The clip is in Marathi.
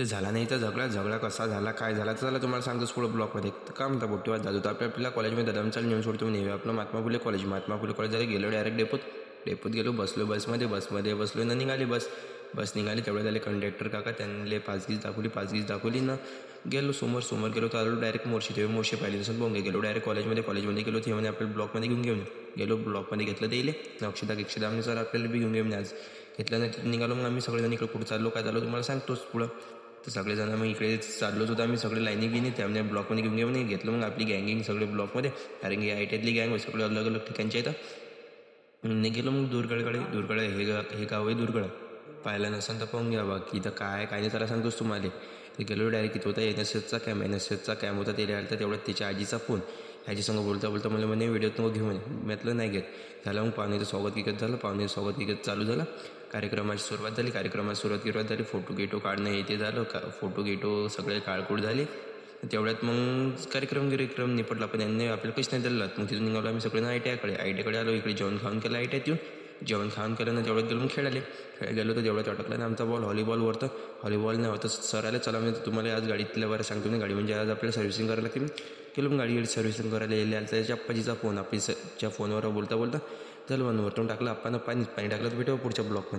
ते झाला नाही तर झगडा कसा झाला काय झाला तर झाला तुम्हाला सांगतोच पुढं ब्लॉकमध्ये. तर काय म्हणता बोटीवाद जातो तर आपल्या कॉलेजमध्ये दरमचाल नेऊन सोडतो नेहमी आपलं महात्मा फुले कॉलेज झालं. गेलो डायरेक्ट डेपोत गेलो, बसलो बसमध्ये बसलो ना निघाली बस निघाली. तेवढे झाले कंडक्टर काका त्यांनी पाचगीच दाखवली ना गेलो समोर गेलो तर आलो डायरेक्ट मोर्शी पाहिली तसं बोंगे गेलो डायरेक्ट कॉलेजमध्ये गेलो. ते म्हणे आपल्याला ब्लॉकमध्ये घेऊन गेलो. ब्लॉकमध्ये घेतलं देईल ना अक्षदा आम्ही सर आपल्याला बी घेऊन घेऊन आज घेतलं नाही. तिथून निघालो मग आम्ही सगळेजण इकडे कुठं चाललो काय चाललो तुम्हाला सांगतोच पुढं. तर सगळेजण मग इकडे चाललोच होतो आम्ही सगळे लाईनी बिनी त्यामध्ये ब्लॉकमध्ये घेऊन घेतलं. मग आपली गँगिंग सगळे ब्लॉकमध्ये कारण की ITतली गँग सगळे अलग ठिकाणचे येतं. नाही गेलो मग दुर्गड हे गाव आहे दुर्गड. पाहिला नसेल तर पाहून घ्या बाकी इथं काय नाही त्याला सांगतोच तुम्हाला. ते गेलो डायरेक्ट तिथं होता NSSचा कॅम्प होता. ते आलं तर तेवढ्यात त्याच्या आजीचा फोन. ह्याच्यासंग बोलता मला म्हणे व्हिडिओत नको घेऊ म्हणे. म्हटलं नाही घेत. झालं मग पाहुण्याचं स्वागत विकत चालू झालं. कार्यक्रमाची सुरुवात झाली. फोटो काढणं हे ते झालं फोटो सगळे काळकूड झाले. तेवढ्यात मग कार्यक्रम निपटला. पण यांनी आपल्याला काहीच नाही दिलं. मग तिथून निघालो आम्ही सगळ्यांना ITकडे आलो. इकडे जेवण खाऊन केलं ITत येऊन. जेवण खाऊन केलं ना तेवढ्यात गेलो मग खेळायला गेलो. तर तेवढ्यात अटकला ना आमचा बॉल व्हॉलीबॉल नाही होतं. सर आले चला मी तुम्हाला आज गाडीतल्या बरं सांगतो मी गाडी म्हणजे आज आपल्याला सर्व्हिसिंग करायला लागते. केलं मग गाडी सर्व्हिसिंग करायला येईल त्याच्या आप्पाजीचा फोन. आपल्या फोनवर बोलता झालं वरतून टाकलं. आपण पाणी टाकलं तर भेटू पुढच्या ब्लॉकमध्ये.